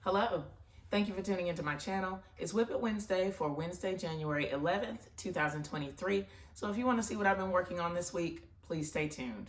Hello, thank you for tuning into my channel. It's WIP It Wednesday for Wednesday, January 11th, 2023. So if you want to see what I've been working on this week, please stay tuned.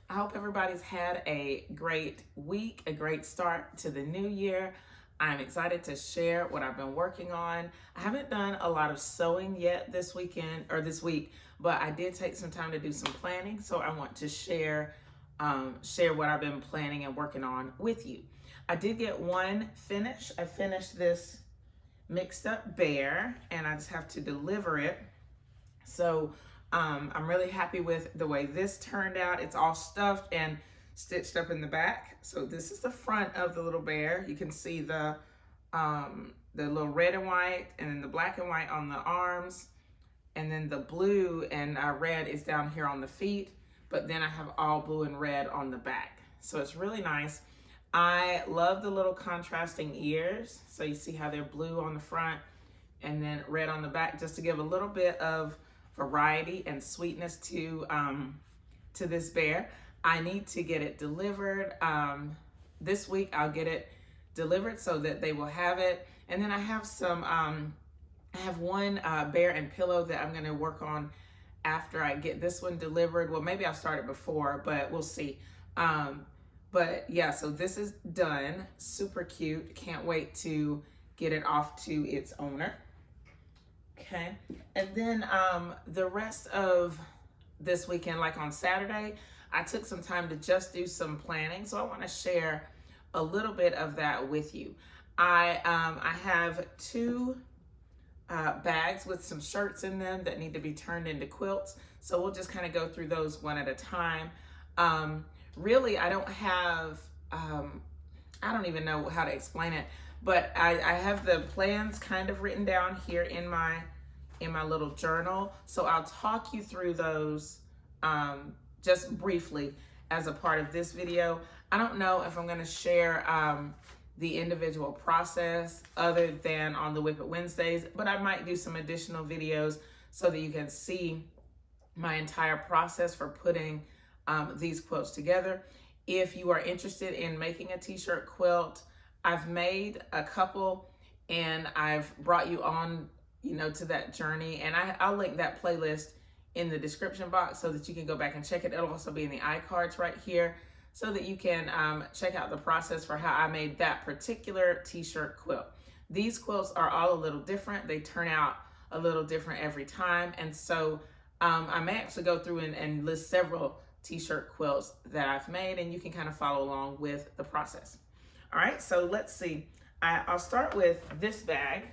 I hope everybody's had a great week, a great start to the new year. I'm excited to share what I've been working on. I haven't done a lot of sewing yet this week, but I did take some time to do some planning, so I want to share what I've been planning and working on with you. I did get one finish. I finished this mixed up bear, and I just have to deliver it. So I'm really happy with the way this turned out. It's all stuffed and stitched up in the back. So this is the front of the little bear. You can see the little red and white, and then the black and white on the arms, and then the blue and red is down here on the feet, but then I have all blue and red on the back. So it's really nice. I love the little contrasting ears. So you see how they're blue on the front and then red on the back, just to give a little bit of variety and sweetness to this bear. I need to get it delivered this week. I'll get it delivered so that they will have it. And then I have some, I have one bear and pillow that I'm gonna work on after I get this one delivered. Well, maybe I'll start it before, but we'll see. But yeah, so this is done. Super cute. Can't wait to get it off to its owner. Okay, and then the rest of this weekend, like on Saturday, I took some time to just do some planning. So I want to share a little bit of that with you. I have two bags with some shirts in them that need to be turned into quilts. So we'll just kind of go through those one at a time. Really, I don't have, I don't even know how to explain it, but I have the plans kind of written down here in my little journal. So I'll talk you through those just briefly as a part of this video. I don't know if I'm going to share the individual process other than on the WIP It Wednesdays, but I might do some additional videos so that you can see my entire process for putting these quilts together. If you are interested in making a t-shirt quilt, I've made a couple and I've brought you on, to that journey, and I'll link that playlist in the description box so that you can go back and check it. It'll also be in the iCards right here so that you can check out the process for how I made that particular t-shirt quilt. These quilts are all a little different. They turn out a little different every time, and so I may actually go through and list several t-shirt quilts that I've made, and you can kind of follow along with the process. All right, so let's see. I'll start with this bag,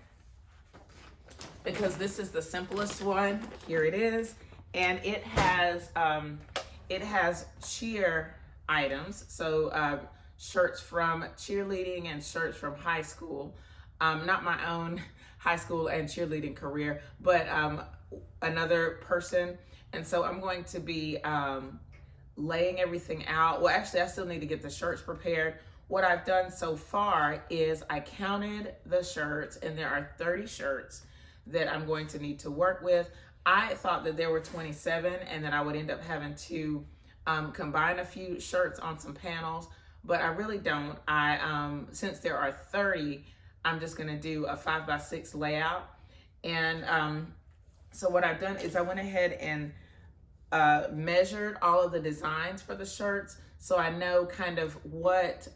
because this is the simplest one. Here it is, and it has cheer items, so shirts from cheerleading and shirts from high school. Not my own high school and cheerleading career, but another person. And so I'm going to be laying everything out. Well, actually, I still need to get the shirts prepared. What I've done so far is I counted the shirts, and there are 30 shirts that I'm going to need to work with. I thought that there were 27 and that I would end up having to combine a few shirts on some panels, but I really don't. Since there are 30, I'm just gonna do a 5x6 layout. And so what I've done is I went ahead and measured all of the designs for the shirts, so I know kind of what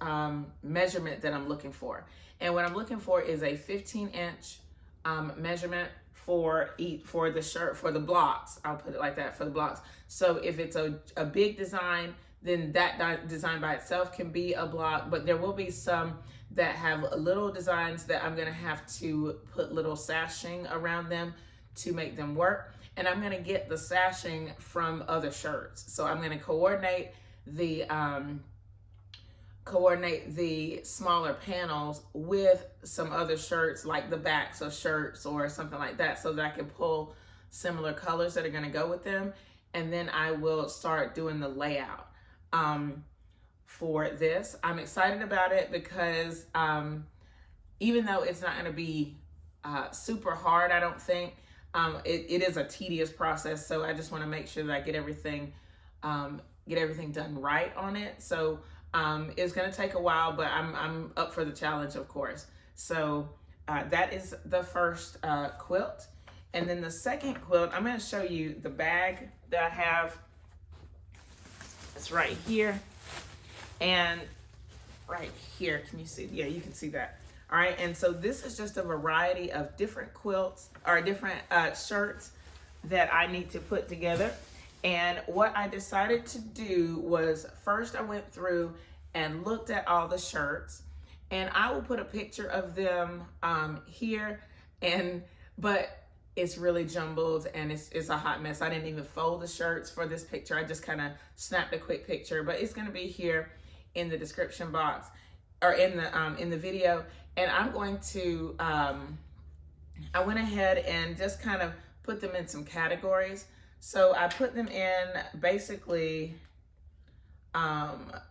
measurement that I'm looking for. And what I'm looking for is a 15-inch measurement for the shirt, for the blocks. I'll put it like that, for the blocks. So if it's a big design, then that design by itself can be a block, but there will be some that have little designs that I'm gonna have to put little sashing around them to make them work. And I'm gonna get the sashing from other shirts. So I'm gonna coordinate the smaller panels with some other shirts, like the backs of shirts or something like that, so that I can pull similar colors that are gonna go with them. And then I will start doing the layout for this. I'm excited about it because even though it's not going to be super hard, I don't think, it is a tedious process. So I just want to make sure that I get everything done right on it. So it's going to take a while, but I'm up for the challenge, of course. So that is the first quilt. And then the second quilt, I'm going to show you the bag that I have. It's right here. And right here, can you see? Yeah, you can see that. All right, and so this is just a variety of different quilts or different shirts that I need to put together. And what I decided to do was, first I went through and looked at all the shirts, and I will put a picture of them here, but it's really jumbled and it's a hot mess. I didn't even fold the shirts for this picture. I just kind of snapped a quick picture, but it's gonna be here in the description box or in the video. And I'm going to, I went ahead and just kind of put them in some categories. So I put them in basically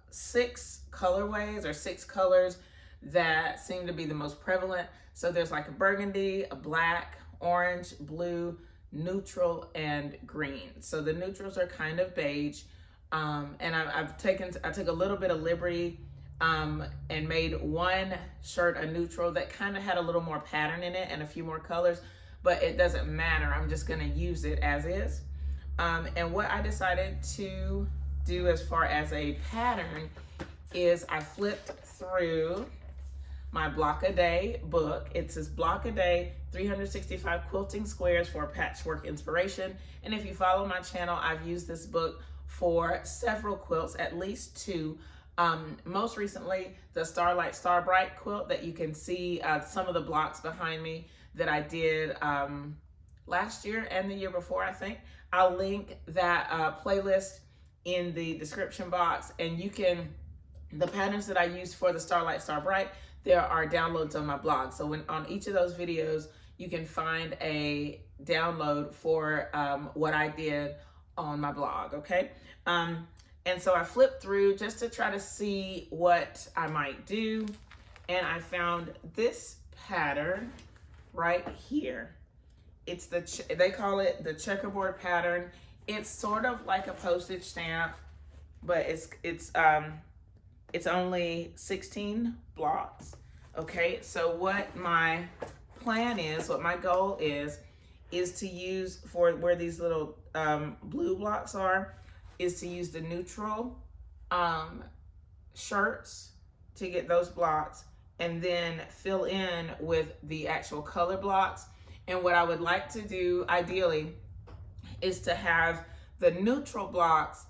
6 colorways or 6 colors that seem to be the most prevalent. So there's like a burgundy, a black, orange, blue, neutral, and green. So the neutrals are kind of beige. And I took a little bit of liberty and made one shirt a neutral that kind of had a little more pattern in it and a few more colors, but it doesn't matter. I'm just gonna use it as is. And what I decided to do as far as a pattern is I flipped through my Block a Day book. It says Block a Day, 365 Quilting Squares for Patchwork Inspiration. And if you follow my channel, I've used this book for several quilts, at least 2. Most recently, the Starlight Starbright quilt that you can see some of the blocks behind me that I did last year and the year before, I think. I'll link that playlist in the description box, and you can, the patterns that I used for the Starlight Starbright, there are downloads on my blog. So on each of those videos, you can find a download for what I did on my blog, okay? And so I flipped through just to try to see what I might do. And I found this pattern right here. It's they call it the checkerboard pattern. It's sort of like a postage stamp, but it's only 16 blocks. Okay, so what my plan is, what my goal is to use for where these little blue blocks are, is to use the neutral shirts to get those blocks, and then fill in with the actual color blocks. And what I would like to do ideally is to have the neutral blocks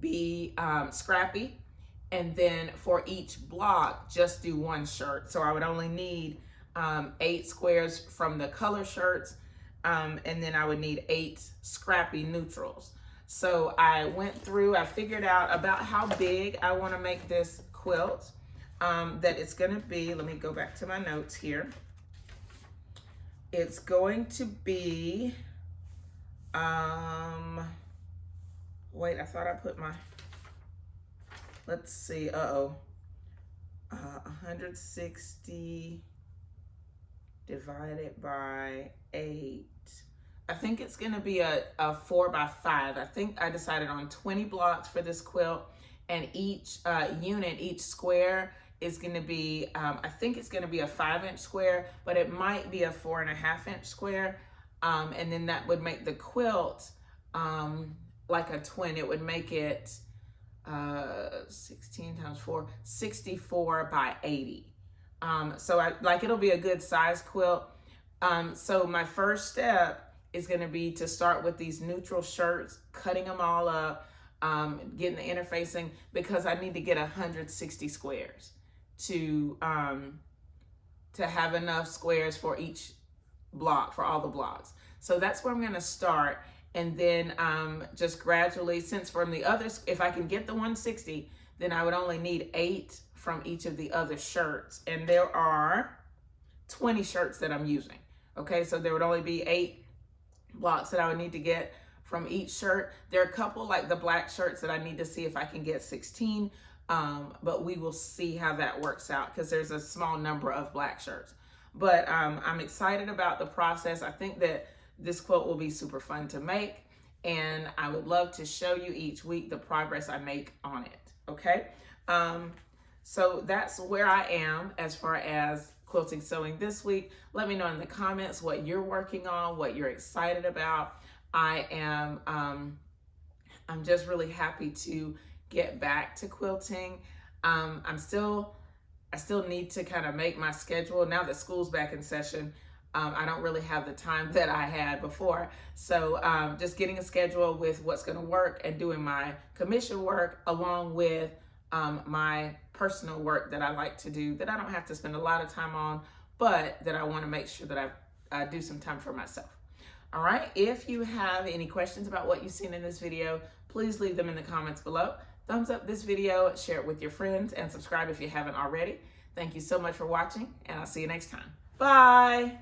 be scrappy, and then for each block just do 1 shirt. So I would only need 8 squares from the color shirts, and then I would need 8 scrappy neutrals. So I went through, I figured out about how big I want to make this quilt, that it's going to be, let me go back to my notes here. It's going to be, wait, I thought I put my, let's see, 160 divided by 8. I think it's gonna be a 4x5. I think I decided on 20 blocks for this quilt, and each unit, each square is gonna be, I think it's gonna be a 5-inch square, but it might be a 4.5-inch square. And then that would make the quilt like a twin. It would make it 16 times 4, 64 by 80. So it'll be a good size quilt. So my first step is going to be to start with these neutral shirts, cutting them all up, getting the interfacing, because I need to get 160 squares to have enough squares for each block, for all the blocks. So that's where I'm going to start. And then just gradually, since from the others, if I can get the 160, then I would only need 8 from each of the other shirts. And there are 20 shirts that I'm using. Okay, so there would only be 8 blocks that I would need to get from each shirt. There are a couple, like the black shirts, that I need to see if I can get 16, but we will see how that works out, because there's a small number of black shirts. But I'm excited about the process. I think that this quilt will be super fun to make, and I would love to show you each week the progress I make on it, okay? So that's where I am as far as quilting sewing this week. Let me know in the comments what you're working on, what you're excited about. I'm just really happy to get back to quilting. I still need to kind of make my schedule now that school's back in session. I don't really have the time that I had before. So just getting a schedule with what's going to work and doing my commission work along with my personal work that I like to do that I don't have to spend a lot of time on, but that I want to make sure that I do some time for myself. All right, if you have any questions about what you've seen in this video, please leave them in the comments below. Thumbs up this video, share it with your friends, and subscribe if you haven't already. Thank you so much for watching, and I'll see you next time. Bye.